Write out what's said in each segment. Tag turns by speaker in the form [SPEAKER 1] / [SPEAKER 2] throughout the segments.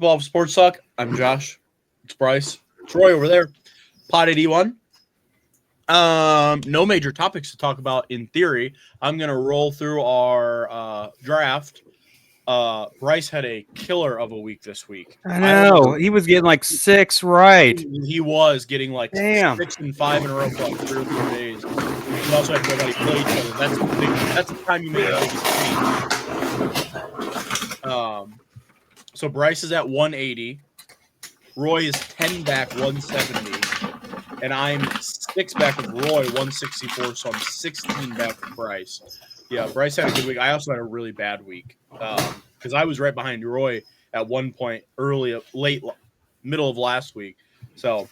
[SPEAKER 1] Evolve Sports Talk. I'm Josh. It's Bryce. Troy over there. Pod 81. No major topics to talk about in theory. I'm going to roll through our draft. Bryce had a killer of a week this week.
[SPEAKER 2] I know. He was getting like 6 right.
[SPEAKER 1] He was getting like
[SPEAKER 2] Damn.
[SPEAKER 1] 6 and 5 in a row for like 3 or 4 days. He also had nobody play each other. That's the time you make the biggest change. So Bryce is at 180. Roy is 10 back, 170. And I'm 6 back with Roy, 164. So I'm 16 back with Bryce. Yeah, Bryce had a good week. I also had a really bad week because I was right behind Roy at one point middle of last week. So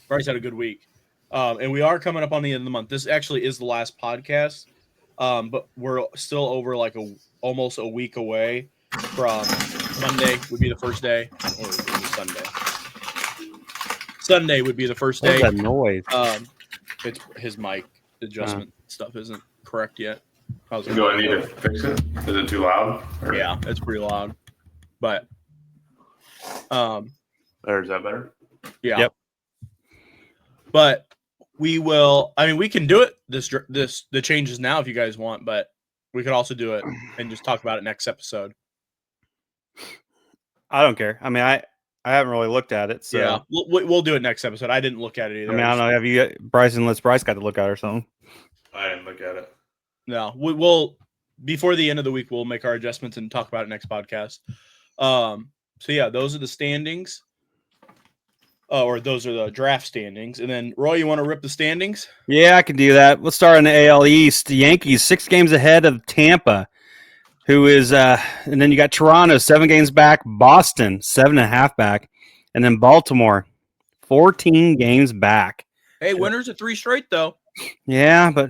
[SPEAKER 1] Bryce had a good week. And we are coming up on the end of the month. This actually is the last podcast, but we're still over like almost a week away from Monday would be the first day, or Sunday. Sunday would be the first day.
[SPEAKER 2] What's that noise?
[SPEAKER 1] It's his mic adjustment stuff isn't correct yet.
[SPEAKER 3] Do I need to fix it? Is it too loud?
[SPEAKER 1] Yeah, it's pretty loud. But
[SPEAKER 3] Is that better?
[SPEAKER 1] Yeah.
[SPEAKER 2] Yep.
[SPEAKER 1] But we will. I mean, we can do it. The changes now if you guys want, but we could also do it and just talk about it next episode.
[SPEAKER 2] I don't care. I mean, I haven't really looked at it. So
[SPEAKER 1] yeah, we'll do it next episode. I didn't look at it either.
[SPEAKER 2] I mean, I don't know. Have you Bryce got to look at it or something?
[SPEAKER 3] I didn't look at it.
[SPEAKER 1] No, we'll before the end of the week we'll make our adjustments and talk about it next podcast. So yeah, those are the standings. Or those are the draft standings. And then Roy, you want to rip the standings?
[SPEAKER 2] Yeah, I can do that. Let's start in the AL East. The Yankees 6 games ahead of Tampa, who is and then you got Toronto 7 games back, Boston 7.5 back, and then Baltimore 14 games back.
[SPEAKER 1] Hey, winners of 3 straight though.
[SPEAKER 2] Yeah, but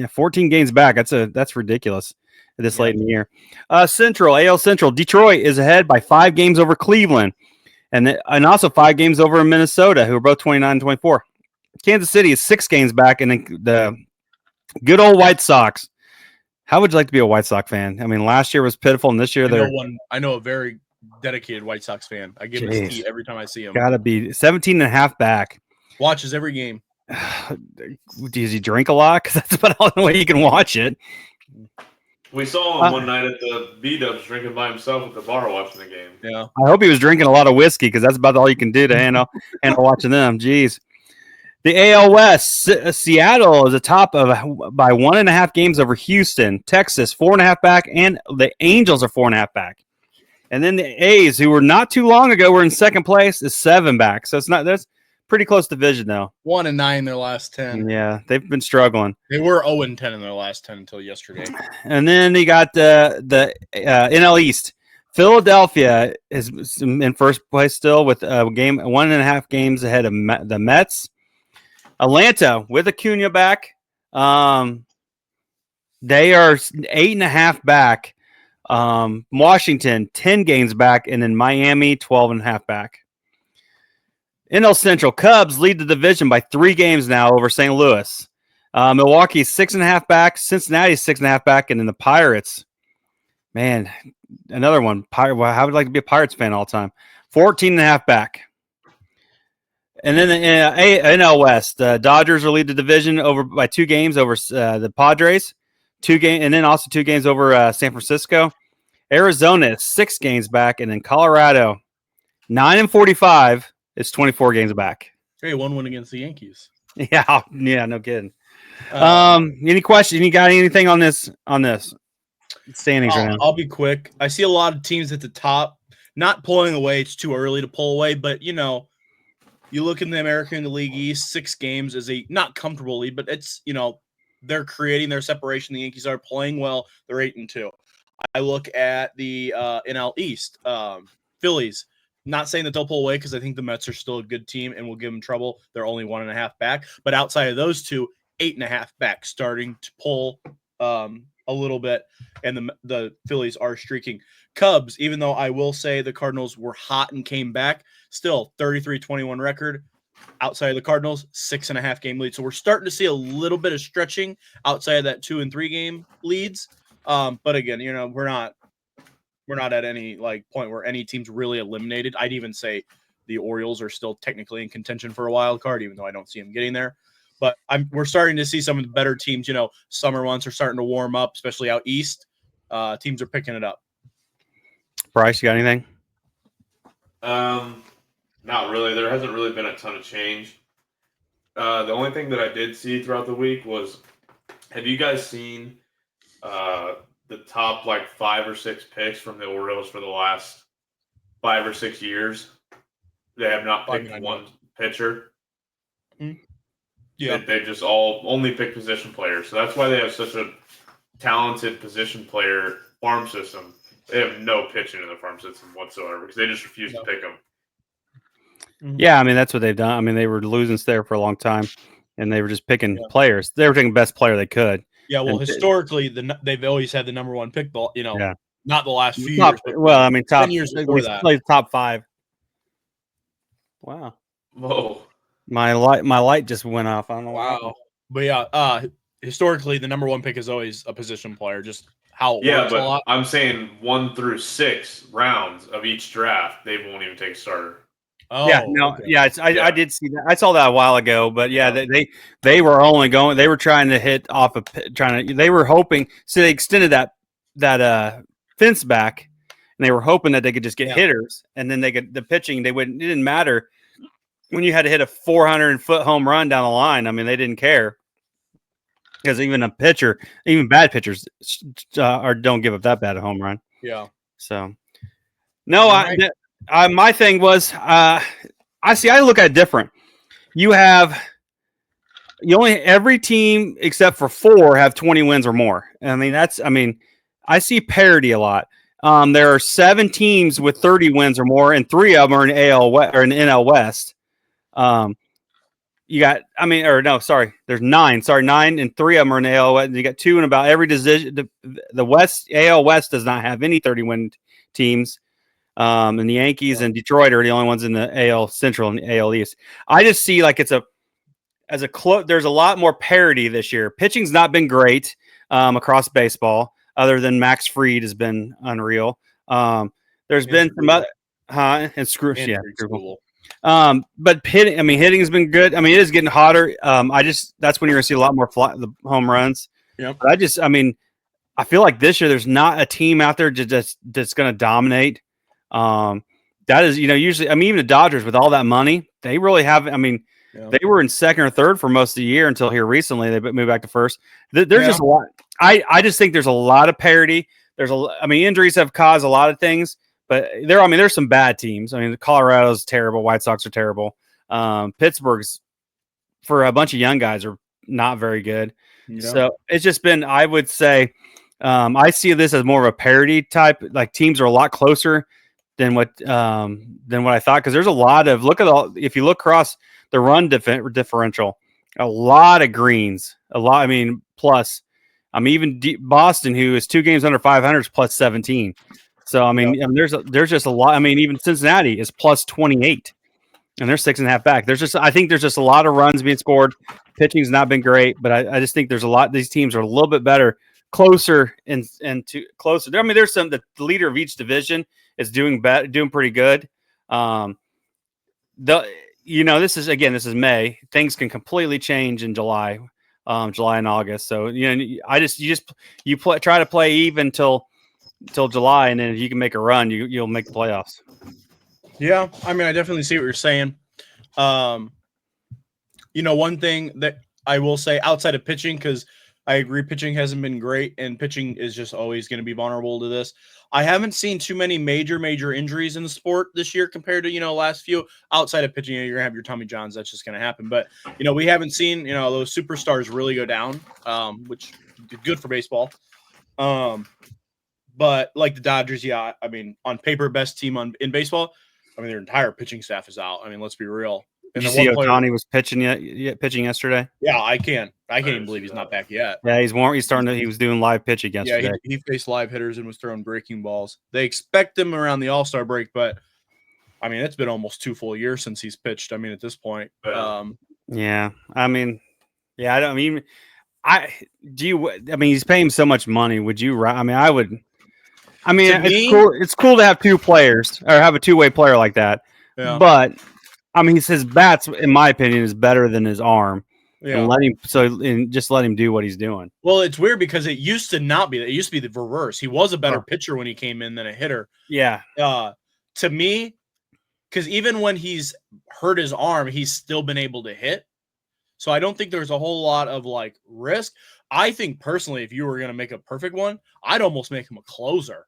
[SPEAKER 2] 14 games back. That's ridiculous at this late in the year. Central, AL Central, Detroit is ahead by 5 games over Cleveland, and also 5 games over Minnesota, who are both 29 and 24. Kansas City is 6 games back, and then the good old White Sox. How would you like to be a White Sox fan? I mean, last year was pitiful, and this year
[SPEAKER 1] I know a very dedicated White Sox fan. I give him his tea every time I see him.
[SPEAKER 2] Got to be 17.5 back.
[SPEAKER 1] Watches every game.
[SPEAKER 2] Does he drink a lot? Because that's about the only way you can watch it.
[SPEAKER 3] We saw him one night at the B-Dubs drinking by himself at the bar watching the game.
[SPEAKER 1] Yeah.
[SPEAKER 2] I hope he was drinking a lot of whiskey because that's about all you can do to handle watching them. Jeez. The AL West, Seattle is atop by 1.5 games over Houston. Texas 4.5 back, and the Angels are 4.5 back. And then the A's, who were not too long ago were in second place, is 7 back. So that's pretty close division though.
[SPEAKER 1] 1-9 in their last 10.
[SPEAKER 2] Yeah, they've been struggling.
[SPEAKER 1] They were 0-10 in their last 10 until yesterday.
[SPEAKER 2] And then you got the NL East. Philadelphia is in first place still with 1.5 games ahead of the Mets. Atlanta with Acuna back. They are 8.5 back. Washington 10 games back, and then Miami 12.5 back. NL Central, Cubs lead the division by 3 games now over St. Louis. Milwaukee 6.5 back. Cincinnati 6.5 back, and then the Pirates. Man, another one. How would I like to be a Pirates fan all the time? 14.5 back. And then the NL West, Dodgers will lead the division by 2 games over the Padres, 2 games, and then also 2 games over San Francisco. Arizona is 6 games back, and then Colorado 9-45 is 24 games back.
[SPEAKER 1] Hey, 1 win against the Yankees.
[SPEAKER 2] Yeah, no kidding. Any question? You got anything on this standings right now?
[SPEAKER 1] I'll be quick. I see a lot of teams at the top not pulling away. It's too early to pull away, but you look in the American League East, 6 games is a not comfortable lead, but it's, they're creating their separation. The Yankees are playing well. They're 8-2. I look at the NL East, Phillies. Not saying that they'll pull away because I think the Mets are still a good team and will give them trouble. They're only 1.5 back. But outside of those two, 8.5 back, starting to pull a little bit. And the Phillies are streaking. Cubs, even though I will say the Cardinals were hot and came back, still 33-21 record. Outside of the Cardinals, 6.5 game lead. So we're starting to see a little bit of stretching outside of that 2 and 3 game leads. But again, we're we're not at any like point where any team's really eliminated. I'd even say the Orioles are still technically in contention for a wild card, even though I don't see them getting there. But we're starting to see some of the better teams. Summer months are starting to warm up, especially out east. Teams are picking it up.
[SPEAKER 2] Bryce, you got anything?
[SPEAKER 3] Not really. There hasn't really been a ton of change. The only thing that I did see throughout the week was, have you guys seen the top 5 or 6 picks from the Orioles for the last 5 or 6 years? They have not picked one pitcher.
[SPEAKER 1] Yeah,
[SPEAKER 3] they just only pick position players. So that's why they have such a talented position player farm system. They have no pitching in the farm system whatsoever because they just refuse to pick them.
[SPEAKER 2] Yeah, I mean, that's what they've done. I mean, they were losing there for a long time, and they were just picking players. They were taking the best player they could.
[SPEAKER 1] Yeah, well, historically, they've always had the number one pick. Not the last few years.
[SPEAKER 2] Well, I mean, top
[SPEAKER 1] 10 years before that.
[SPEAKER 2] Played top 5. Wow.
[SPEAKER 3] Whoa.
[SPEAKER 2] My light just went off. I don't know.
[SPEAKER 1] Wow. But yeah, historically, the number one pick is always a position player. Just how it works
[SPEAKER 3] but
[SPEAKER 1] a lot.
[SPEAKER 3] I'm saying 1 through 6 rounds of each draft, they won't even take a starter.
[SPEAKER 1] Oh,
[SPEAKER 2] yeah, no, okay. I did see that. I saw that a while ago, but they were only going. They were trying to hit off They were hoping. So they extended that fence back, and they were hoping that they could just get hitters, and then they could the pitching. It didn't matter when you had to hit a 400-foot home run down the line. I mean, they didn't care because even a pitcher, even bad pitchers, don't give up that bad a home run.
[SPEAKER 1] Yeah.
[SPEAKER 2] So no, my thing was, I look at it different. Every team except for 4 have 20 wins or more. I see parity a lot. There are 7 teams with 30 wins or more, and 3 of them are in NL West. There's 9. 9, and 3 of them are in the AL West. You got 2 in about every division. The AL West does not have any 30-win teams. And the Yankees and Detroit are the only ones in the AL Central and the AL East. I just see there's a lot more parity this year. Pitching's not been great across baseball, other than Max Fried has been unreal. There's been some other but hitting has been good. I mean, it is getting hotter. That's when you're gonna see a lot more the home runs.
[SPEAKER 1] Yeah.
[SPEAKER 2] But I feel like this year there's not a team out there that's gonna dominate. That is, usually, even the Dodgers with all that money, they really have. They were in second or third for most of the year until here recently. They moved back to first. There's just a lot. I just think there's a lot of parity. Injuries have caused a lot of things, but there's some bad teams. Colorado's terrible. White Sox are terrible. Pittsburgh's, for a bunch of young guys, are not very good. Yeah. So it's just been, I would say, I see this as more of a parity type. Like, teams are a lot closer than what I thought, because there's a lot of if you look across the run differential, a lot of greens, plus even Boston, who is 2 games under 500, is plus 17. So there's just a lot. Even Cincinnati is plus 28, and they're 6.5 back. I think there's just a lot of runs being scored. Pitching's not been great, but I just think there's a lot. These teams are a little bit better, closer and to closer. There's the leader of each division is doing pretty good. This is May. Things can completely change in July and August. So try to play even till July, and then if you can make a run, you'll make the playoffs.
[SPEAKER 1] Yeah, I definitely see what you're saying. One thing that I will say outside of pitching, because I agree pitching hasn't been great, and pitching is just always going to be vulnerable to this. I haven't seen too many major injuries in the sport this year compared to, last few. Outside of pitching, you're going to have your Tommy Johns. That's just going to happen. But, we haven't seen, those superstars really go down, which is good for baseball. But like the Dodgers, on paper, best team in baseball. Their entire pitching staff is out. Let's be real.
[SPEAKER 2] Did you see Ohtani was pitching yesterday?
[SPEAKER 1] Yeah, I can't even believe he's not back yet.
[SPEAKER 2] Yeah, he was doing live pitching yesterday.
[SPEAKER 1] Yeah, he faced live hitters and was throwing breaking balls. They expect him around the All-Star break, but it's been almost 2 full years since he's pitched. At this point.
[SPEAKER 2] He's paying so much money. Would you? I would. I mean,
[SPEAKER 1] To me-
[SPEAKER 2] cool. It's cool to have two players or have a two-way player like that.
[SPEAKER 1] Yeah.
[SPEAKER 2] But I mean, his bats, in my opinion, is better than his arm.
[SPEAKER 1] Yeah.
[SPEAKER 2] And just let him do what he's doing.
[SPEAKER 1] Well, it's weird because it used to not be that. It used to be the reverse. He was a better pitcher when he came in than a hitter.
[SPEAKER 2] Yeah.
[SPEAKER 1] To me, because even when he's hurt his arm, he's still been able to hit. So I don't think there's a whole lot of like risk. I think personally, if you were going to make a perfect one, I'd almost make him a closer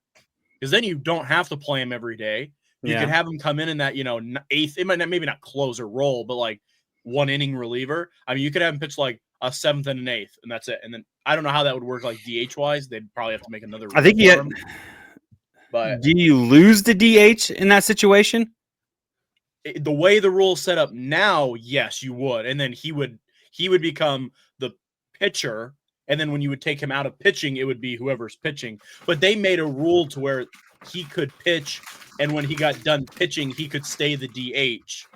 [SPEAKER 1] because then you don't have to play him every day. You could have him come in that, eighth, it might not, maybe not closer role, but like 1 inning reliever. I mean, you could have him pitch like a 7th and an 8th, and that's it. And then I don't know how that would work like DH wise. They'd probably have to make another.
[SPEAKER 2] I think But do you lose the DH in that situation?
[SPEAKER 1] The way the rule's set up now, yes, you would. And then he would become the pitcher. And then when you would take him out of pitching, it would be whoever's pitching. But they made a rule to where he could pitch, and when he got done pitching, he could stay the DH.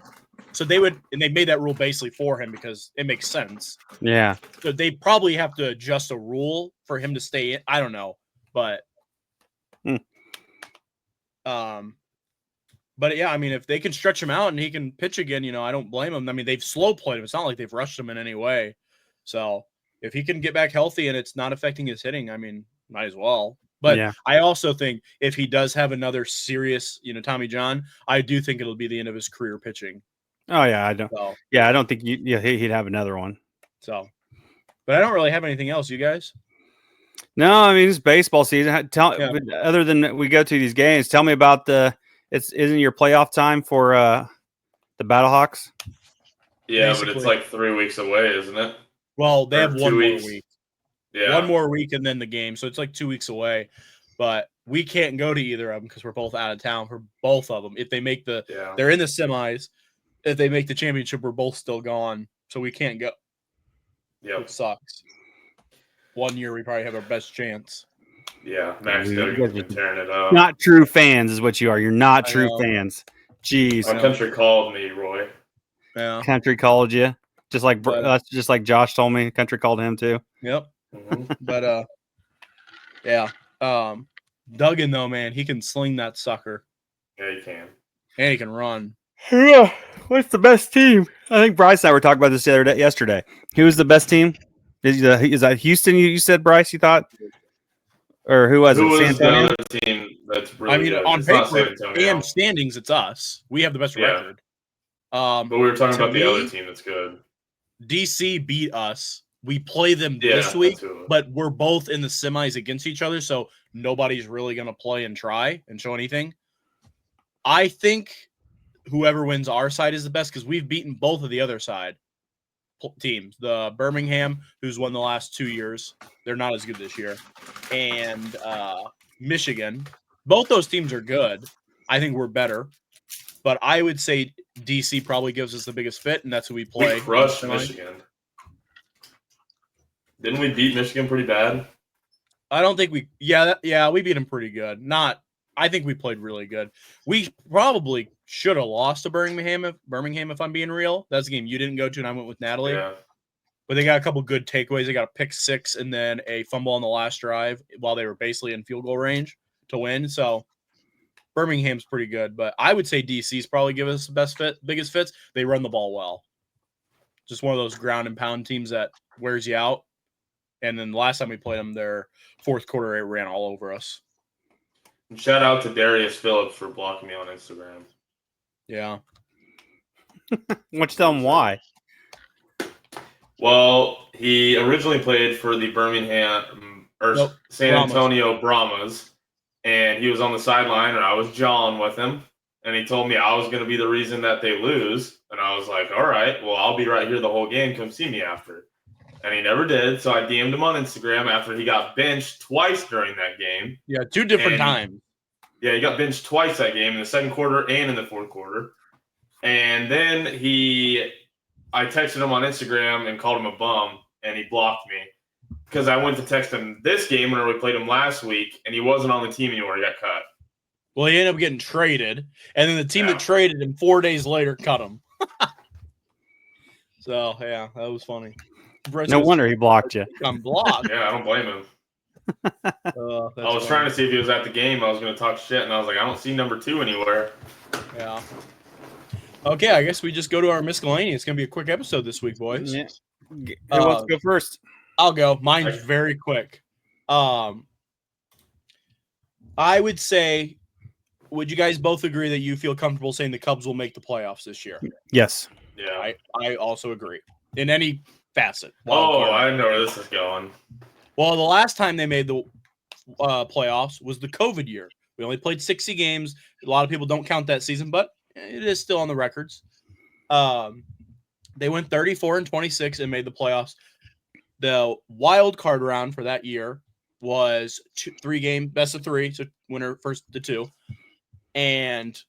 [SPEAKER 1] So they made that rule basically for him because it makes sense.
[SPEAKER 2] Yeah.
[SPEAKER 1] So they probably have to adjust a rule for him to stay in. I don't know, but but yeah, I mean, if they can stretch him out and he can pitch again, I don't blame him. I mean, they've slow played him. It's not like they've rushed him in any way. So if he can get back healthy and it's not affecting his hitting, I mean, might as well. But yeah. I also think if he does have another serious, Tommy John, I do think it'll be the end of his career pitching.
[SPEAKER 2] Oh yeah, I don't. So, yeah, I don't think he'd have another one.
[SPEAKER 1] So, but I don't really have anything else. You guys?
[SPEAKER 2] No, I mean it's baseball season. Other than we go to these games, tell me about isn't your playoff time for the Battlehawks?
[SPEAKER 3] Yeah, basically. But it's like 3 weeks away, isn't it?
[SPEAKER 1] Well, they have 1 more week.
[SPEAKER 3] Yeah.
[SPEAKER 1] 1 more week and then the game. So it's like 2 weeks away. But we can't go to either of them because we're both out of town for both of them. If they make they're in the semis. If they make the championship, we're both still gone. So we can't go.
[SPEAKER 3] Yeah.
[SPEAKER 1] It sucks. 1 year we probably have our best chance.
[SPEAKER 3] Yeah, Max Doty's been tearing it up.
[SPEAKER 2] Not true fans is what you are. You're not true fans. Jeez.
[SPEAKER 3] My country called me, Roy.
[SPEAKER 1] Yeah.
[SPEAKER 2] Country called you. Just like Josh told me, country called him too.
[SPEAKER 1] Yep. Mm-hmm. But yeah. Duggan though, man, he can sling that sucker.
[SPEAKER 3] Yeah, he can.
[SPEAKER 1] And he can run.
[SPEAKER 2] Yeah. What's the best team? I think Bryce and I were talking about this yesterday. Who was the best team? Is that Houston? You said, Bryce, you thought? Or who was it?
[SPEAKER 3] Who was the other team that's really good?
[SPEAKER 1] On paper and standings, it's us. We have the best record.
[SPEAKER 3] But we were talking about the other team that's good.
[SPEAKER 1] DC beat us. We play them this week, but we're both in the semis against each other, so nobody's really going to play and try and show anything. I think whoever wins our side is the best because we've beaten both of the other side teams. The Birmingham, who's won the last 2 years, they're not as good this year, and Michigan. Both those teams are good. I think we're better, but I would say DC probably gives us the biggest fit, and that's who we play.
[SPEAKER 3] We crushed Michigan. Didn't we beat Michigan pretty bad?
[SPEAKER 1] I don't think we. Yeah, we beat them pretty good. I think we played really good. We probably should have lost to Birmingham, if I'm being real. That's a game you didn't go to, and I went with Natalie.
[SPEAKER 3] Yeah.
[SPEAKER 1] But they got a couple good takeaways. They got a pick 6 and then a fumble on the last drive while they were basically in field goal range to win. So Birmingham's pretty good, but I would say DC's probably give us the biggest fits. They run the ball well. Just one of those ground and pound teams that wears you out. And then the last time we played them, their fourth quarter, it ran all over us.
[SPEAKER 3] And shout out to Darius Phillips for blocking me on Instagram.
[SPEAKER 1] Yeah.
[SPEAKER 2] Why don't you tell him why?
[SPEAKER 3] Well, he originally played for the San Antonio Brahmas, and he was on the sideline, and I was jawing with him, and he told me I was going to be the reason that they lose, and I was like, all right, well, I'll be right here the whole game. Come see me after. And he never did, so I DM'd him on Instagram after he got benched twice during that game.
[SPEAKER 1] Yeah, 2 different times.
[SPEAKER 3] Yeah, he got benched twice that game, in the second quarter and in the fourth quarter. And then I texted him on Instagram and called him a bum, and he blocked me because I went to text him this game when we played him last week, and he wasn't on the team anymore. He got cut.
[SPEAKER 1] Well, he ended up getting traded, and then the team that traded him 4 days later cut him. So, yeah, that was funny.
[SPEAKER 2] No wonder he blocked you.
[SPEAKER 1] I'm blocked.
[SPEAKER 3] Yeah, I don't blame him. I was trying to see if he was at the game. I was going to talk shit, and I was like, I don't see number 2 anywhere.
[SPEAKER 1] Yeah. Okay, I guess we just go to our miscellaneous. It's going to be a quick episode this week, boys.
[SPEAKER 2] Yeah. Who wants to go first?
[SPEAKER 1] I'll go. Mine's very quick. I would say, would you guys both agree that you feel comfortable saying the Cubs will make the playoffs this year?
[SPEAKER 2] Yes.
[SPEAKER 3] Yeah.
[SPEAKER 1] I also agree. In any facet.
[SPEAKER 3] I know where this is going.
[SPEAKER 1] Well, the last time they made the playoffs was the COVID year. We only played 60 games. A lot of people don't count that season, but it is still on the records. They went 34-26 and made the playoffs. The wild card round for that year was 3-game best of 3, so winner first to 2, and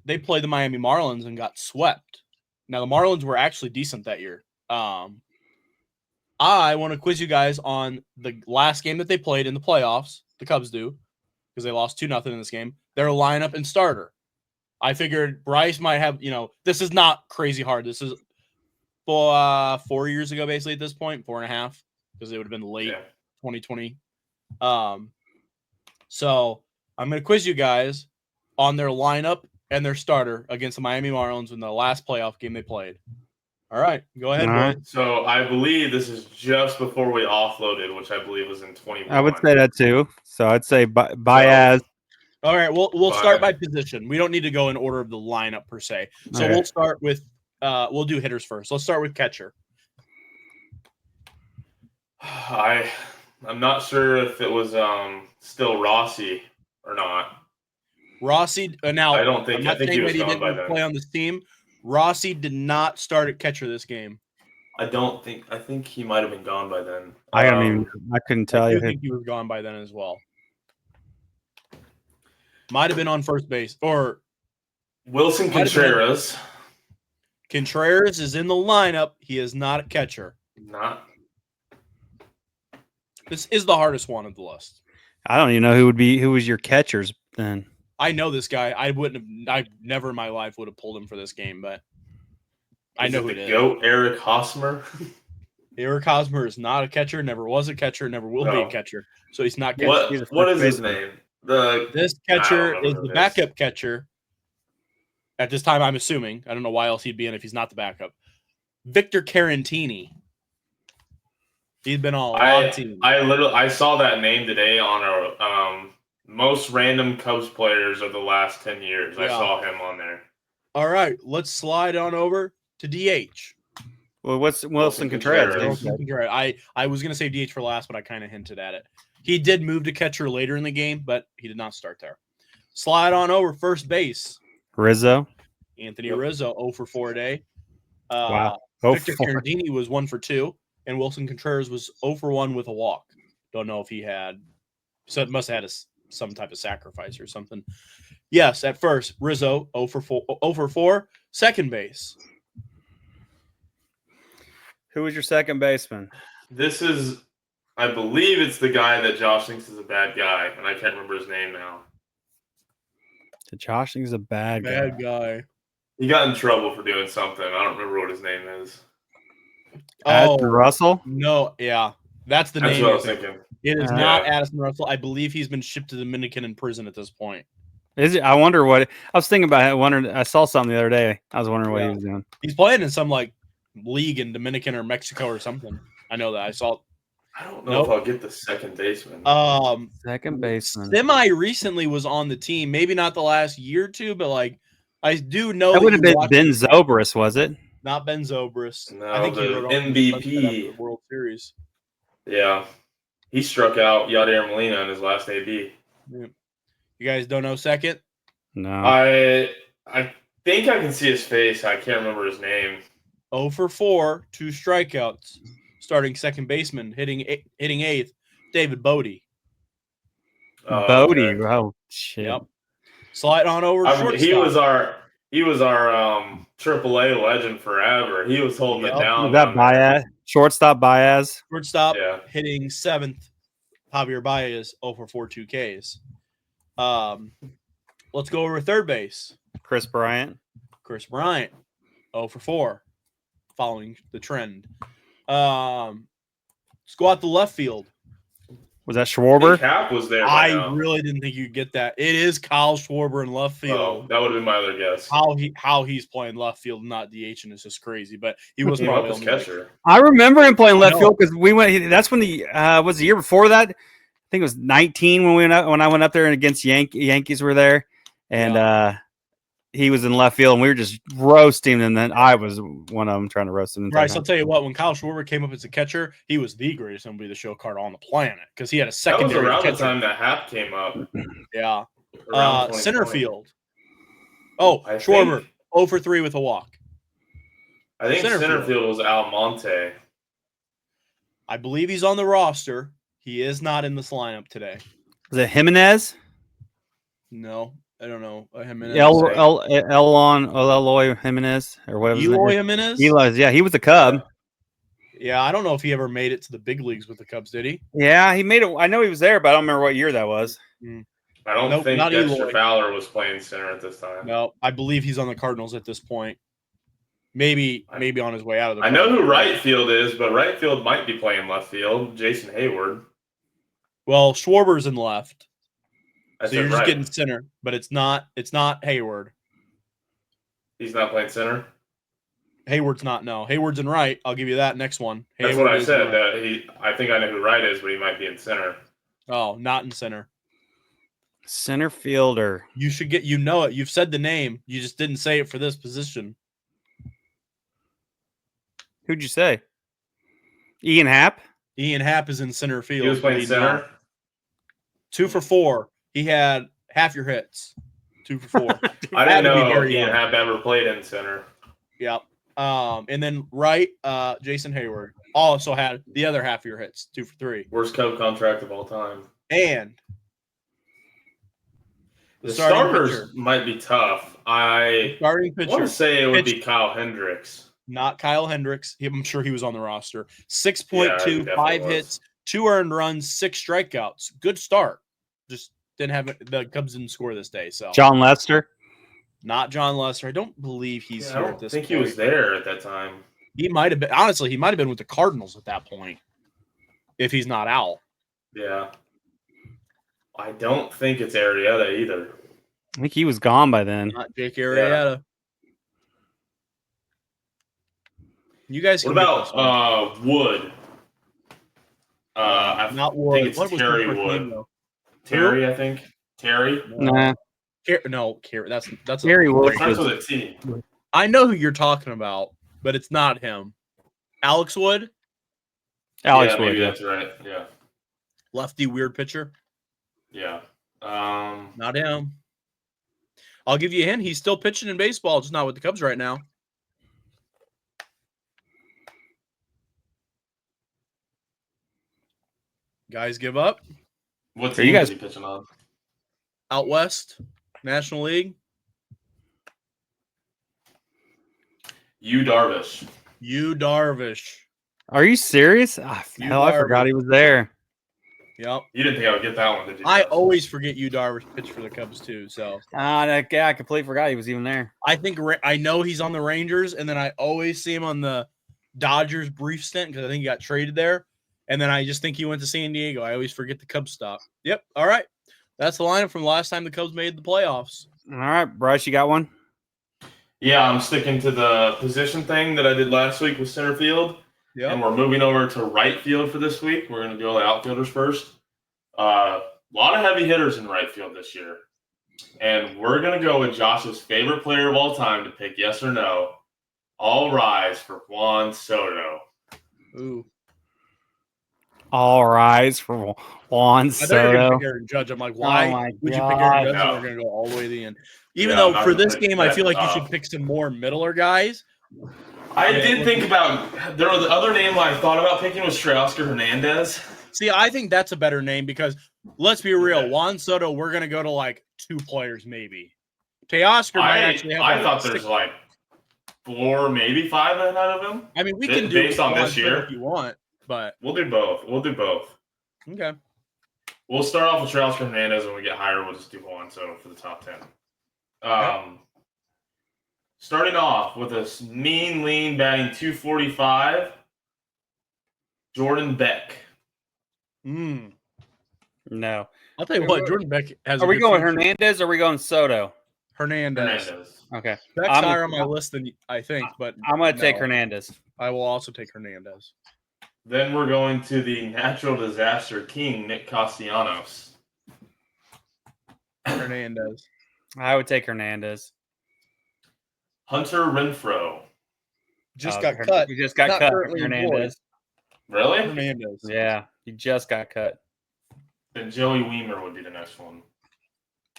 [SPEAKER 1] they played the Miami Marlins and got swept. Now the Marlins were actually decent that year. I want to quiz you guys on the last game that they played in the playoffs. The Cubs do, because they lost 2-0 in this game. Their lineup and starter. I figured Bryce might have, this is not crazy hard. This is 4 years ago, basically, at this point, 4.5, because it would have been late 2020. So I'm going to quiz you guys on their lineup and their starter against the Miami Marlins in the last playoff game they played. All right, go ahead, boys.
[SPEAKER 3] So I believe this is just before we offloaded, which I believe was in 21.
[SPEAKER 2] I would say that too. So I'd say Baez.
[SPEAKER 1] All right, we'll start by position. We don't need to go in order of the lineup per se. So we'll start with we'll do hitters first. Let's start with catcher.
[SPEAKER 3] I'm not sure if it was still Rossi or not.
[SPEAKER 1] Rossi now
[SPEAKER 3] I don't think.
[SPEAKER 1] I'm not
[SPEAKER 3] I think
[SPEAKER 1] saying
[SPEAKER 3] he was
[SPEAKER 1] that he
[SPEAKER 3] gone by
[SPEAKER 1] didn't
[SPEAKER 3] then.
[SPEAKER 1] play on this team. Rossi did not start at catcher this game.
[SPEAKER 3] I think he might have been gone by then.
[SPEAKER 2] I couldn't tell you.
[SPEAKER 1] I think he was gone by then as well. Might have been on first base or
[SPEAKER 3] Wilson Contreras.
[SPEAKER 1] Contreras is in the lineup. He is not a catcher.
[SPEAKER 3] Not.
[SPEAKER 1] This is the hardest one of the list.
[SPEAKER 2] I don't even know who was your catchers then.
[SPEAKER 1] I know this guy. I never in my life would have pulled him for this game, but I know who it is.
[SPEAKER 3] GOAT Eric Hosmer.
[SPEAKER 1] Eric Hosmer is not a catcher, never was a catcher, never will be a catcher. So he's not catcher.
[SPEAKER 3] What is his name?
[SPEAKER 1] This catcher is the backup catcher. At this time, I'm assuming. I don't know why else he'd be in if he's not the backup. Victor Carantini. He's been on a lot of teams.
[SPEAKER 3] I saw that name today on our most random Cubs players of the last 10 years. Yeah. I saw him on there.
[SPEAKER 1] All right, let's slide on over to DH.
[SPEAKER 2] Well, what's Wilson Contreras?
[SPEAKER 1] I was going to say DH for last, but I kind of hinted at it. He did move to catcher later in the game, but he did not start there. Slide on over first base.
[SPEAKER 2] Rizzo.
[SPEAKER 1] Anthony Rizzo, 0 for 4 today.
[SPEAKER 2] Wow.
[SPEAKER 1] Victor Carandini was 1 for 2, and Wilson Contreras was 0 for 1 with a walk. Don't know if he had – so it must have had some type of sacrifice or something. Yes, at first, Rizzo, 0 for 4. Second base.
[SPEAKER 2] Who was your second baseman?
[SPEAKER 3] This is – I believe it's the guy that Josh thinks is a bad guy, and I can't remember his name now.
[SPEAKER 2] Josh thinks he's a bad
[SPEAKER 1] guy.
[SPEAKER 3] He got in trouble for doing something. I don't remember what his name is.
[SPEAKER 2] Addison Russell?
[SPEAKER 1] No, yeah. That's the name.
[SPEAKER 3] That's what I was thinking.
[SPEAKER 1] It is not Addison Russell. I believe he's been shipped to the Dominican in prison at this point.
[SPEAKER 2] Is it? I wonder what – I was thinking about it. I saw something the other day. I was wondering what he was doing.
[SPEAKER 1] He's playing in some, league in Dominican or Mexico or something. I know that. I saw –
[SPEAKER 3] I don't know if I'll get the second baseman.
[SPEAKER 2] Second baseman.
[SPEAKER 1] Semi-recently was on the team. Maybe not the last year or two, but, I do know
[SPEAKER 2] that would have been Ben Zobrist, was it?
[SPEAKER 1] Not Ben Zobrist.
[SPEAKER 3] No,
[SPEAKER 1] I think he wrote
[SPEAKER 3] MVP
[SPEAKER 1] the World Series.
[SPEAKER 3] Yeah, he struck out Yadier Molina in his last AB.
[SPEAKER 1] Yeah. You guys don't know second?
[SPEAKER 2] No.
[SPEAKER 3] I think I can see his face. I can't remember his name.
[SPEAKER 1] 0 for 4, 2 strikeouts. Starting second baseman, hitting eighth, David Bodie.
[SPEAKER 2] Bodie, oh shit.
[SPEAKER 1] Yep. Slide on over.
[SPEAKER 3] He was our AAA legend forever. He was holding it down.
[SPEAKER 2] Was that Baez? Shortstop Baez?
[SPEAKER 1] Shortstop, hitting seventh. Javier Baez, 0 for 4, 2 Ks. Let's go over third base.
[SPEAKER 2] Chris Bryant,
[SPEAKER 1] 0 for 4, following the trend. Let's go out the left field.
[SPEAKER 2] Was that Schwarber?
[SPEAKER 3] Cap was there.
[SPEAKER 1] I
[SPEAKER 3] now.
[SPEAKER 1] really didn't think you'd get that. It is Kyle Schwarber in left field.
[SPEAKER 3] Oh, that would have been my other guess.
[SPEAKER 1] How he's playing left field, not DHing, is just crazy. But he was probably
[SPEAKER 3] his catcher.
[SPEAKER 2] I remember him playing left field because we went. That's when was the year before that. I think it was 19 when I went up there and against Yankees were there, and he was in left field and we were just roasting, and then I was one of them trying to roast him.
[SPEAKER 1] Bryce, I'll tell you what, when Kyle Schwarber came up as a catcher, he was the greatest MLB The Show card on the planet because he had a secondary.
[SPEAKER 3] That was around
[SPEAKER 1] catcher.
[SPEAKER 3] the time that Hap came up.
[SPEAKER 1] Yeah. Center field. Oh, Schwarber, 0 for 3 with a walk.
[SPEAKER 3] I think center field was Almonte.
[SPEAKER 1] I believe he's on the roster. He is not in this lineup today.
[SPEAKER 2] Was it Jimenez?
[SPEAKER 1] No, I don't know. Jimenez.
[SPEAKER 2] Eloy Jimenez or whatever.
[SPEAKER 1] Eloy Jimenez?
[SPEAKER 2] Yeah, he was a Cub.
[SPEAKER 1] Yeah, I don't know if he ever made it to the big leagues with the Cubs, did he?
[SPEAKER 2] Yeah, he made it. I know he was there, but I don't remember what year that was.
[SPEAKER 3] I don't think Dexter Fowler was playing center at this time.
[SPEAKER 1] No, I believe he's on the Cardinals at this point. Maybe on his way out of the
[SPEAKER 3] Cardinals. I know who right field is, but right field might be playing left field. Jason Hayward.
[SPEAKER 1] Well, Schwarber's in left.
[SPEAKER 3] So
[SPEAKER 1] you're just getting center, but it's not Hayward.
[SPEAKER 3] He's not playing center?
[SPEAKER 1] Hayward's not, no. Hayward's in right. I'll give you that next one.
[SPEAKER 3] That's
[SPEAKER 1] Hayward
[SPEAKER 3] what I said. I think I know who right is, but he might be in center.
[SPEAKER 1] Oh, not in center.
[SPEAKER 2] Center fielder.
[SPEAKER 1] You should get, you know it. You've said the name. You just didn't say it for this position.
[SPEAKER 2] Who'd you say? Ian Happ?
[SPEAKER 1] Ian Happ is in center field.
[SPEAKER 3] He was playing center?
[SPEAKER 1] 2 for 4. He had half your hits. 2 for 4.
[SPEAKER 3] I didn't know Ian Happ ever played in center.
[SPEAKER 1] Yep. And then right, Jason Hayward also had the other half of your hits. 2 for 3.
[SPEAKER 3] Worst Cub contract of all time.
[SPEAKER 1] And
[SPEAKER 3] the starters might be tough. I want to say it would be Kyle Hendricks.
[SPEAKER 1] Not Kyle Hendricks. I'm sure he was on the roster. 6.2, 5 hits, 2 earned runs, 6 strikeouts. Good start. Just didn't have it. The Cubs didn't score this day. So
[SPEAKER 2] John Lester?
[SPEAKER 1] Not John Lester. I don't believe he's here at this point.
[SPEAKER 3] I think he was there at that time.
[SPEAKER 1] He might have been. Honestly, he might have been with the Cardinals at that point if he's not out.
[SPEAKER 3] Yeah. I don't think it's Arrieta either.
[SPEAKER 2] I think he was gone by then.
[SPEAKER 1] Not Jake Arrieta. You guys.
[SPEAKER 3] What about Wood?
[SPEAKER 1] Not Wood.
[SPEAKER 3] I think it's Terry Wood. Terry, I think. Terry.
[SPEAKER 2] Nah.
[SPEAKER 1] No, that's
[SPEAKER 2] Terry Wood.
[SPEAKER 3] Starts with a T.
[SPEAKER 1] I know who you're talking about, but it's not him. Alex Wood.
[SPEAKER 2] Alex Wood.
[SPEAKER 3] Maybe that's right. Yeah.
[SPEAKER 1] Lefty, weird pitcher.
[SPEAKER 3] Yeah.
[SPEAKER 1] Not him. I'll give you a hint. He's still pitching in baseball, just not with the Cubs right now. Guys, give up.
[SPEAKER 3] What team is he pitching on?
[SPEAKER 1] Out West, National League.
[SPEAKER 3] Yu Darvish.
[SPEAKER 1] Yu Darvish.
[SPEAKER 2] Are you serious? I forgot he was there.
[SPEAKER 1] Yep.
[SPEAKER 3] You didn't think I would get that one, did you?
[SPEAKER 1] I always forget Yu Darvish pitched for the Cubs too. So
[SPEAKER 2] I completely forgot he was even there.
[SPEAKER 1] I know he's on the Rangers, and then I always see him on the Dodgers brief stint because I think he got traded there. And then I just think he went to San Diego. I always forget the Cubs stop. Yep. All right. That's the lineup from the last time the Cubs made the playoffs.
[SPEAKER 2] All right, Bryce, you got one?
[SPEAKER 3] Yeah, I'm sticking to the position thing that I did last week with center field.
[SPEAKER 1] Yep.
[SPEAKER 3] And we're moving over to right field for this week. We're going to go the outfielders first. A lot of heavy hitters in right field this year. And we're going to go with Josh's favorite player of all time to pick yes or no. All rise for Juan Soto.
[SPEAKER 1] Ooh.
[SPEAKER 2] All rise for Juan Soto.
[SPEAKER 1] I thought you were going to pick Aaron Judge. I'm like, why would you pick Aaron Judge?
[SPEAKER 3] No.
[SPEAKER 1] We're going to go all the way to the end. Even though for this game, I feel like you should pick some more middler guys.
[SPEAKER 3] I did think about – there was the other name I thought about picking was Teoscar Hernandez.
[SPEAKER 1] See, I think that's a better name because let's be real. Juan Soto, we're going to go to like 2 players maybe. Teoscar might actually have
[SPEAKER 3] I thought there's like 4, maybe 5 ahead of him.
[SPEAKER 1] I mean, we can do
[SPEAKER 3] based on this year
[SPEAKER 1] if you want, but
[SPEAKER 3] we'll do both.
[SPEAKER 1] Okay.
[SPEAKER 3] We'll start off with Teoscar Hernandez. When we get higher, we'll just do Juan Soto for the top 10. Starting off with a mean, lean, batting 245, Jordan Beck.
[SPEAKER 2] No.
[SPEAKER 1] I'll tell you what, Jordan Beck has.
[SPEAKER 2] Are we going Hernandez or are we going Soto?
[SPEAKER 1] Hernandez.
[SPEAKER 2] Okay.
[SPEAKER 1] Beck's higher on my list than I think, but
[SPEAKER 2] I'm going to take Hernandez.
[SPEAKER 1] I will also take Hernandez.
[SPEAKER 3] Then we're going to the natural disaster king, Nick Castellanos.
[SPEAKER 1] Hernandez.
[SPEAKER 2] I would take Hernandez.
[SPEAKER 3] Hunter Renfroe.
[SPEAKER 1] Just got cut.
[SPEAKER 2] He just got
[SPEAKER 1] Not
[SPEAKER 2] cut.
[SPEAKER 1] currently
[SPEAKER 3] Really?
[SPEAKER 2] Hernandez.
[SPEAKER 1] Hernandez.
[SPEAKER 2] Yeah, he just got cut.
[SPEAKER 3] Then Joey Weimer would be the next one.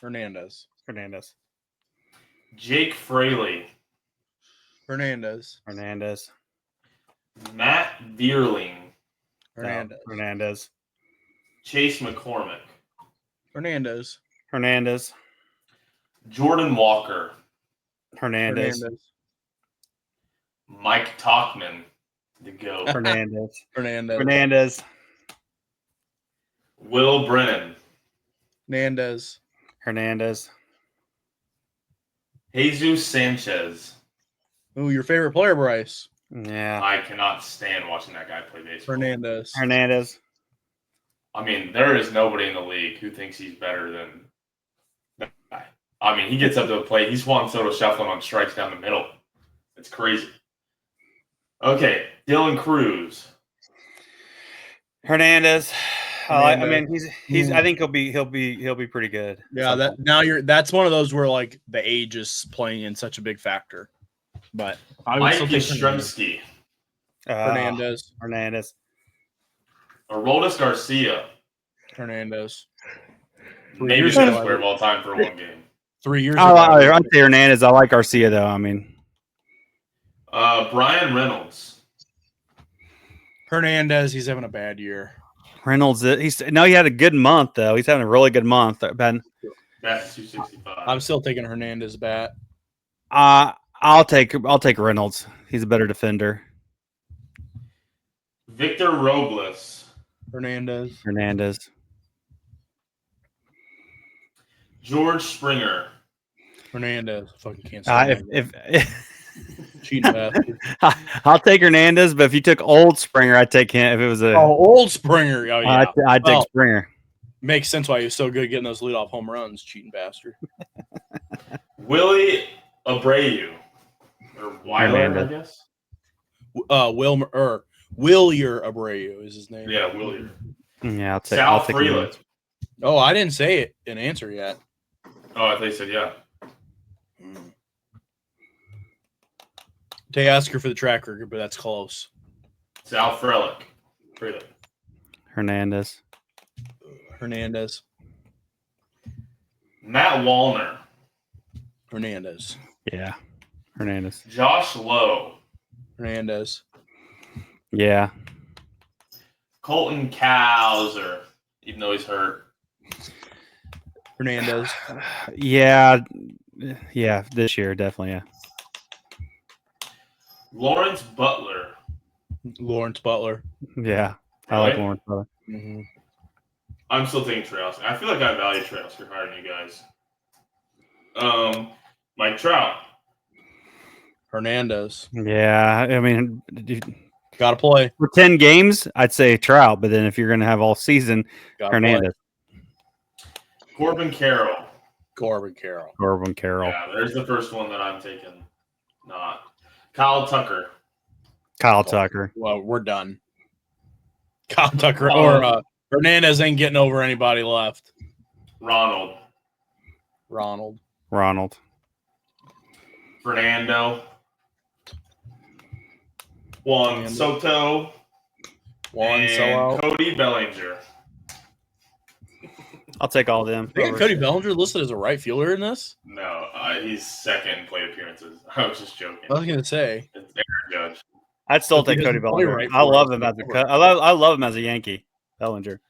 [SPEAKER 1] Hernandez.
[SPEAKER 3] Jake Fraley.
[SPEAKER 1] Hernandez.
[SPEAKER 3] Matt Vierling.
[SPEAKER 1] Hernandez.
[SPEAKER 3] Chase McCormick.
[SPEAKER 1] Hernandez.
[SPEAKER 3] Jordan Walker.
[SPEAKER 2] Hernandez.
[SPEAKER 3] Mike Talkman. The GOAT.
[SPEAKER 2] Hernandez.
[SPEAKER 3] Will Brennan.
[SPEAKER 1] Hernandez.
[SPEAKER 3] Jesus Sanchez.
[SPEAKER 1] Ooh, your favorite player, Bryce.
[SPEAKER 2] Yeah.
[SPEAKER 3] I cannot stand watching that guy play baseball.
[SPEAKER 1] Hernandez.
[SPEAKER 3] I mean, there is nobody in the league who thinks he's better than that guy. I mean, he gets up to the plate. He's Juan Soto shuffling on strikes down the middle. It's crazy. Okay, Dylan Cruz.
[SPEAKER 2] Hernandez. I mean, he's. I think he'll be pretty good.
[SPEAKER 1] Yeah, that's one of those where like the age is playing in such a big factor. But I would
[SPEAKER 3] Mike
[SPEAKER 1] still take
[SPEAKER 3] Yastrzemski.
[SPEAKER 1] Hernandez.
[SPEAKER 3] Aroldis Garcia.
[SPEAKER 1] Hernandez.
[SPEAKER 3] Maybe the best player of all time for one game.
[SPEAKER 1] 3 years ago.
[SPEAKER 2] I'd say Hernandez. I like Garcia though. I mean,
[SPEAKER 3] Brian Reynolds.
[SPEAKER 1] Hernandez. He's having a bad year.
[SPEAKER 2] Reynolds. He had a good month though. He's having a really good month. Ben.
[SPEAKER 3] That's 265.
[SPEAKER 1] I'm still taking Hernandez bat.
[SPEAKER 2] I'll take Reynolds. He's a better defender.
[SPEAKER 3] Victor Robles.
[SPEAKER 1] Hernandez.
[SPEAKER 3] George Springer.
[SPEAKER 1] Hernandez. Fucking can't say
[SPEAKER 2] if
[SPEAKER 1] cheating bastard.
[SPEAKER 2] I'll take Hernandez, but if you took old Springer, I'd take him. If it was
[SPEAKER 1] old Springer. Oh yeah.
[SPEAKER 2] I'd take Springer.
[SPEAKER 1] Makes sense why he was so good getting those leadoff home runs, cheating bastard.
[SPEAKER 3] Willie Abreu. Or Weiler, I guess.
[SPEAKER 1] Willier Abreu is his name.
[SPEAKER 3] Yeah, Willier.
[SPEAKER 2] Yeah,
[SPEAKER 3] I'll take Freeland.
[SPEAKER 1] Oh, I didn't say it an answer yet.
[SPEAKER 3] Oh, I thought you said yeah.
[SPEAKER 1] They ask her for the track record, but that's close.
[SPEAKER 3] Sal Frelick. Freeland.
[SPEAKER 2] Hernandez.
[SPEAKER 3] Matt Wallner.
[SPEAKER 1] Hernandez.
[SPEAKER 2] Yeah. Hernandez.
[SPEAKER 3] Josh Lowe.
[SPEAKER 1] Hernandez.
[SPEAKER 2] Yeah.
[SPEAKER 3] Colton Cowser, even though he's hurt.
[SPEAKER 1] Hernandez.
[SPEAKER 2] Yeah, this year, definitely, yeah.
[SPEAKER 3] Lawrence Butler.
[SPEAKER 2] Yeah, I
[SPEAKER 3] Really?
[SPEAKER 2] like Lawrence Butler.
[SPEAKER 1] Mm-hmm.
[SPEAKER 3] I'm still taking Trailsky. I feel like I value Trailsky higher than you guys. Mike Trout.
[SPEAKER 1] Hernandez.
[SPEAKER 2] Yeah, I mean,
[SPEAKER 1] Got to play.
[SPEAKER 2] for 10 games, I'd say Trout, but then if you're going to have all season, Hernandez.
[SPEAKER 3] Corbin Carroll.
[SPEAKER 2] Corbin Carroll.
[SPEAKER 3] Yeah, there's the first one that I'm taking. Not. Kyle Tucker.
[SPEAKER 2] Well,
[SPEAKER 1] we're done. Kyle Tucker or Hernandez ain't getting over anybody left.
[SPEAKER 3] Ronald. Fernando. Juan Soto. And Cody Bellinger.
[SPEAKER 2] I'll take all of them.
[SPEAKER 1] They got Cody Bellinger listed as a right fielder in this?
[SPEAKER 3] No, he's second in plate appearances. I was just joking.
[SPEAKER 1] I was going to say.
[SPEAKER 3] It's Aaron Judge.
[SPEAKER 2] I'd still take Cody Bellinger. I love him I love him as a Yankee. Bellinger.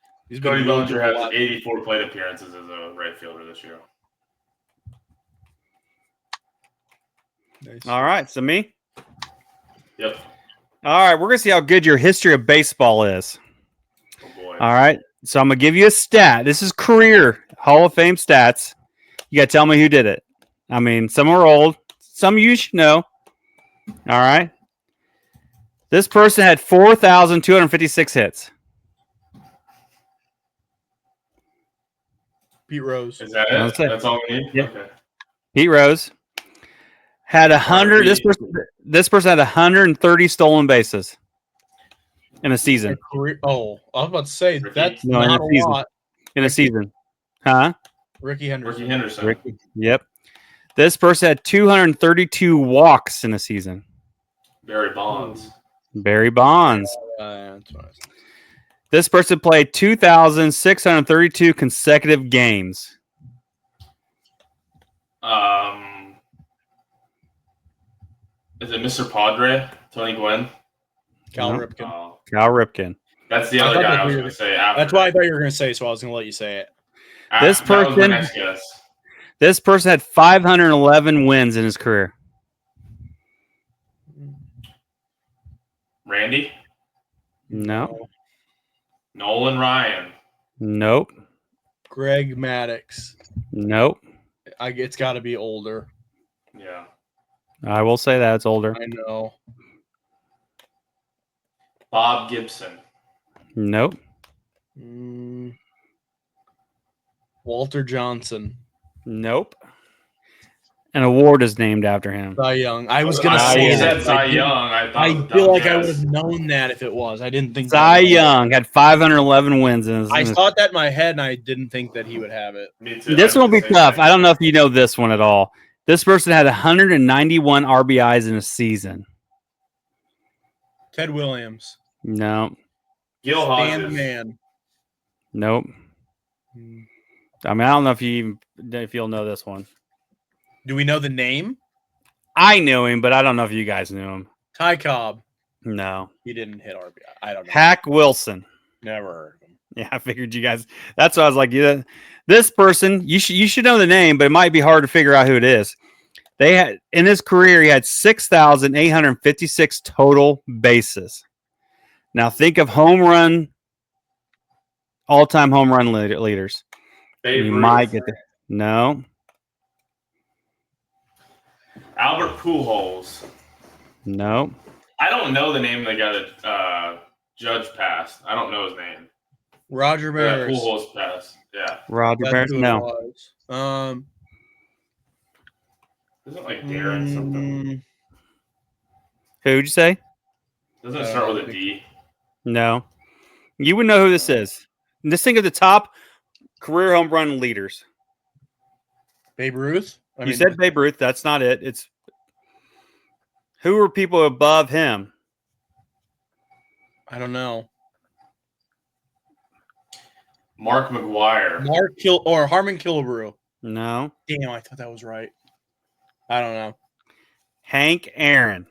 [SPEAKER 3] Cody Bellinger has 84 plate appearances as a right fielder this year.
[SPEAKER 1] Nice.
[SPEAKER 2] All right, so me?
[SPEAKER 3] Yep.
[SPEAKER 2] All right, we're going to see how good your history of baseball is.
[SPEAKER 3] Oh, boy.
[SPEAKER 2] All right, so I'm going to give you a stat. This is career Hall of Fame stats. You got to tell me who did it. I mean, some are old. Some you should know. All right. This person had 4,256 hits.
[SPEAKER 1] Pete Rose.
[SPEAKER 3] Is that
[SPEAKER 2] That's
[SPEAKER 3] it?
[SPEAKER 2] it.
[SPEAKER 3] That's all we need?
[SPEAKER 2] Yeah.
[SPEAKER 3] Okay.
[SPEAKER 2] Pete Rose had 100. This person had 130 stolen bases in a season.
[SPEAKER 1] Career, I was about to say
[SPEAKER 3] Ricky?
[SPEAKER 1] that's
[SPEAKER 2] No, in
[SPEAKER 1] not
[SPEAKER 2] a
[SPEAKER 1] a
[SPEAKER 2] season.
[SPEAKER 1] lot.
[SPEAKER 2] In a season, huh?
[SPEAKER 1] Ricky Henderson.
[SPEAKER 3] Ricky Henderson.
[SPEAKER 2] Ricky. Yep. This person had 232 walks in a season.
[SPEAKER 3] Barry Bonds.
[SPEAKER 2] Barry Bonds.
[SPEAKER 1] That's what I was-
[SPEAKER 2] This person played 2,632 consecutive games.
[SPEAKER 3] Is it Mr. Padre? Tony Gwynn?
[SPEAKER 1] Cal
[SPEAKER 2] No.
[SPEAKER 1] Ripken.
[SPEAKER 3] Oh,
[SPEAKER 2] Cal Ripken.
[SPEAKER 3] that's the
[SPEAKER 1] I
[SPEAKER 3] other
[SPEAKER 1] thought
[SPEAKER 3] guy
[SPEAKER 1] that
[SPEAKER 3] I was
[SPEAKER 1] we
[SPEAKER 3] going
[SPEAKER 1] were-
[SPEAKER 3] to say after.
[SPEAKER 1] That's why I thought you were going to say, so I was going to let you say it.
[SPEAKER 2] This
[SPEAKER 3] That was my
[SPEAKER 2] person-
[SPEAKER 3] next guess.
[SPEAKER 2] This person had 511 wins in his career.
[SPEAKER 3] Randy?
[SPEAKER 2] No.
[SPEAKER 3] Nolan Ryan.
[SPEAKER 2] Nope.
[SPEAKER 1] Greg Maddux.
[SPEAKER 2] Nope.
[SPEAKER 1] It's got to be older.
[SPEAKER 3] Yeah.
[SPEAKER 2] I will say that it's older.
[SPEAKER 1] I know.
[SPEAKER 3] Bob Gibson.
[SPEAKER 2] Nope.
[SPEAKER 1] Walter Johnson.
[SPEAKER 2] Nope. An award is named after him.
[SPEAKER 1] Cy Young. I was going to
[SPEAKER 2] Cy
[SPEAKER 1] say
[SPEAKER 2] Young.
[SPEAKER 1] that.
[SPEAKER 3] said Cy Young.
[SPEAKER 1] I feel like I would have known that if it was. I didn't think
[SPEAKER 2] Cy
[SPEAKER 1] that was-
[SPEAKER 2] Young had 511 wins in his.
[SPEAKER 1] I thought that in my head, and I didn't think that he would have it.
[SPEAKER 3] Me too.
[SPEAKER 2] This
[SPEAKER 3] I
[SPEAKER 2] one will
[SPEAKER 3] did
[SPEAKER 2] be
[SPEAKER 3] the same
[SPEAKER 2] tough.
[SPEAKER 3] thing.
[SPEAKER 2] I don't know if you know this one at all. This person had 191 RBIs in a season.
[SPEAKER 1] Ted Williams.
[SPEAKER 2] No.
[SPEAKER 3] Gil
[SPEAKER 1] Stan
[SPEAKER 3] Hodges.
[SPEAKER 1] Man.
[SPEAKER 2] Nope. I mean, I don't know if you'll know this one.
[SPEAKER 1] Do we know the name?
[SPEAKER 2] I knew him, but I don't know if you guys knew him.
[SPEAKER 1] Ty Cobb.
[SPEAKER 2] No.
[SPEAKER 1] He didn't hit RBI. I don't know.
[SPEAKER 2] Hack Wilson.
[SPEAKER 1] Never heard of him.
[SPEAKER 2] Yeah, I figured you guys. That's why I was like, yeah, this person, you should know the name, but it might be hard to figure out who it is. They had in his career, he had 6,856 total bases. Now think of all-time home run leaders.
[SPEAKER 3] Babe
[SPEAKER 2] You
[SPEAKER 3] Ruth.
[SPEAKER 2] might get the no,
[SPEAKER 3] Albert Pujols.
[SPEAKER 2] no.
[SPEAKER 3] I don't know the name of the guy that Judge passed. I don't know his name.
[SPEAKER 1] Roger Maris.
[SPEAKER 3] Pujols passed. Yeah.
[SPEAKER 2] Roger
[SPEAKER 1] That's
[SPEAKER 2] Maris,
[SPEAKER 1] who it
[SPEAKER 2] no.
[SPEAKER 1] was.
[SPEAKER 3] Isn't it like Darren something?
[SPEAKER 2] Who'd you say?
[SPEAKER 3] Doesn't it start with a D?
[SPEAKER 2] No. You would know who this is. Just think of the top career home run leaders.
[SPEAKER 1] Babe Ruth?
[SPEAKER 2] You said Babe Ruth. That's not it. It's who are people above him?
[SPEAKER 1] I don't know.
[SPEAKER 3] Mark McGuire.
[SPEAKER 1] Harmon Killebrew.
[SPEAKER 2] No.
[SPEAKER 1] Damn, I thought that was right. I don't know.
[SPEAKER 2] Hank Aaron.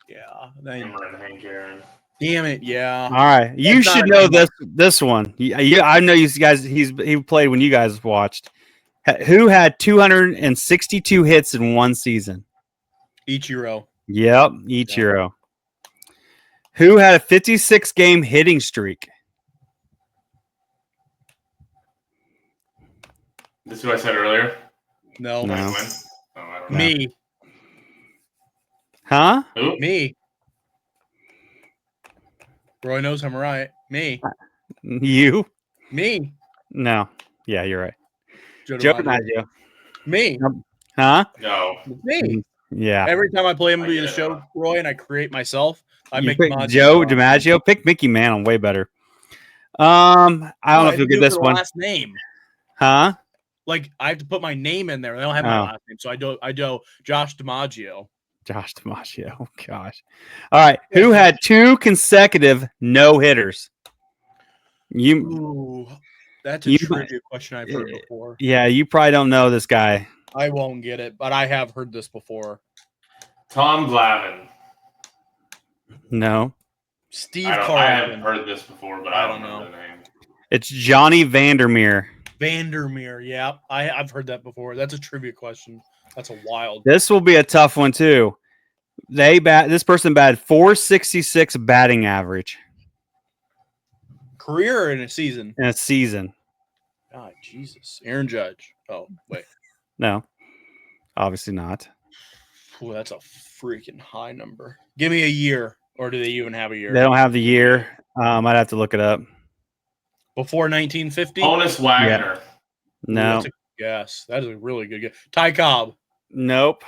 [SPEAKER 1] Yeah.
[SPEAKER 3] Hammer and Hank Aaron.
[SPEAKER 1] Damn it. Yeah.
[SPEAKER 2] All right. You
[SPEAKER 1] That's
[SPEAKER 2] should
[SPEAKER 1] not
[SPEAKER 2] know this one. Yeah, I know you guys. He played when you guys watched. Who had 262 hits in one season?
[SPEAKER 1] Ichiro.
[SPEAKER 2] Yep, Ichiro. Who had a 56 game hitting streak?
[SPEAKER 3] This is what I said earlier.
[SPEAKER 1] No.
[SPEAKER 2] No.
[SPEAKER 3] Like when? Oh, I don't know.
[SPEAKER 1] Me.
[SPEAKER 2] Huh?
[SPEAKER 3] Who?
[SPEAKER 1] Me. Roy knows I'm right. Me.
[SPEAKER 2] You?
[SPEAKER 1] Me.
[SPEAKER 2] No. Yeah, you're right.
[SPEAKER 1] Joe
[SPEAKER 2] Joe
[SPEAKER 1] DiMaggio.
[SPEAKER 2] DiMaggio.
[SPEAKER 1] Me.
[SPEAKER 2] Huh?
[SPEAKER 3] No.
[SPEAKER 1] Me.
[SPEAKER 2] Yeah.
[SPEAKER 1] Every time I play MLB
[SPEAKER 3] I
[SPEAKER 1] the
[SPEAKER 3] get
[SPEAKER 1] show,
[SPEAKER 3] it.
[SPEAKER 1] Roy, and I create myself, I
[SPEAKER 2] You
[SPEAKER 1] make
[SPEAKER 2] pick
[SPEAKER 1] Maggio
[SPEAKER 2] Joe
[SPEAKER 1] wrong.
[SPEAKER 2] DiMaggio. Pick Mickey Mantle. Way better. I don't know if you'll get this one.
[SPEAKER 1] Last name.
[SPEAKER 2] Huh?
[SPEAKER 1] Like I have to put my name in there. They don't have my
[SPEAKER 2] Oh.
[SPEAKER 1] last name, so I do Josh DiMaggio.
[SPEAKER 2] Josh DiMaggio. Oh, gosh. All right. Who had 2 consecutive no hitters? You.
[SPEAKER 1] Ooh, that's a
[SPEAKER 2] You-
[SPEAKER 1] trivia question I've heard before.
[SPEAKER 2] Yeah, you probably don't know this guy.
[SPEAKER 1] I won't get it, but I have heard this before.
[SPEAKER 3] Tom Glavine.
[SPEAKER 2] No.
[SPEAKER 1] Steve
[SPEAKER 3] I have
[SPEAKER 1] Carlton.
[SPEAKER 3] heard this before, but I don't remember the name.
[SPEAKER 2] It's Johnny Vandermeer.
[SPEAKER 1] Vandermeer. Yeah, I've heard that before. That's a trivia question. That's a wild.
[SPEAKER 2] This will be a tough one too. This person batted 466 batting average
[SPEAKER 1] Career or in a season.
[SPEAKER 2] in a season.
[SPEAKER 1] God, Jesus. Aaron Judge. Oh, wait.
[SPEAKER 2] No. Obviously not.
[SPEAKER 1] Ooh, that's a freaking high number. Give me a year, or do they even have a year?
[SPEAKER 2] They don't have the year. I'd have to look it up.
[SPEAKER 1] Before 1950?
[SPEAKER 3] Honus Wagner.
[SPEAKER 2] No.
[SPEAKER 1] That's a good guess. That is a really good guess. Ty Cobb.
[SPEAKER 2] Nope.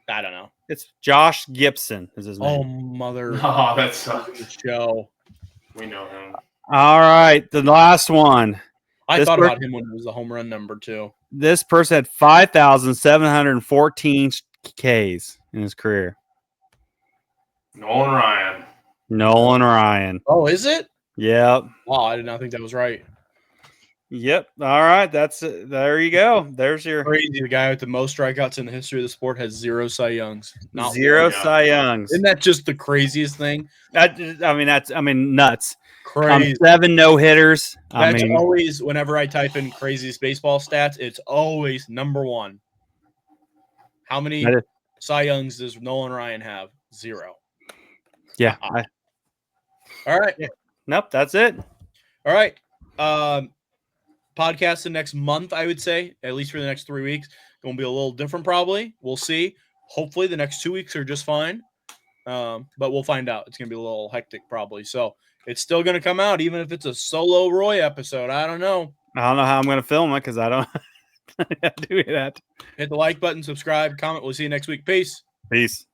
[SPEAKER 1] I don't know.
[SPEAKER 2] It's Josh Gibson is his
[SPEAKER 1] Oh,
[SPEAKER 2] name.
[SPEAKER 1] mother.
[SPEAKER 3] Oh, that sucks.
[SPEAKER 1] Show.
[SPEAKER 3] We know him.
[SPEAKER 2] All right. The last one.
[SPEAKER 1] I
[SPEAKER 2] This
[SPEAKER 1] thought
[SPEAKER 2] per-
[SPEAKER 1] about him when it was the home run number 2.
[SPEAKER 2] This person had 5,714 Ks in his career.
[SPEAKER 3] Nolan Ryan.
[SPEAKER 2] Nolan Ryan.
[SPEAKER 1] Oh, is it?
[SPEAKER 2] Yep.
[SPEAKER 1] Wow, I did not think that was right.
[SPEAKER 2] Yep. All right. That's it. There you go. There's your
[SPEAKER 1] Crazy. The guy with the most strikeouts in the history of the sport has 0 Cy Youngs. Not
[SPEAKER 2] zero
[SPEAKER 1] one.
[SPEAKER 2] Cy Youngs.
[SPEAKER 1] Isn't that just the craziest thing?
[SPEAKER 2] That's nuts.
[SPEAKER 1] Crazy.
[SPEAKER 2] 7 no hitters.
[SPEAKER 1] That's always, whenever I type in craziest baseball stats, it's always number 1. How many Cy Youngs does Nolan Ryan have? 0.
[SPEAKER 2] Yeah.
[SPEAKER 1] All right.
[SPEAKER 2] Nope. That's it.
[SPEAKER 1] All right. Podcast the next month, I would say, at least for the next 3 weeks. Going to be a little different, probably. We'll see. Hopefully, the next 2 weeks are just fine. But we'll find out. It's going to be a little hectic, probably. So it's still going to come out, even if it's a solo Roy episode. I don't know.
[SPEAKER 2] I don't know how I'm going to film it because I don't do that.
[SPEAKER 1] Hit the like button, subscribe, comment. We'll see you next week. Peace.
[SPEAKER 2] Peace.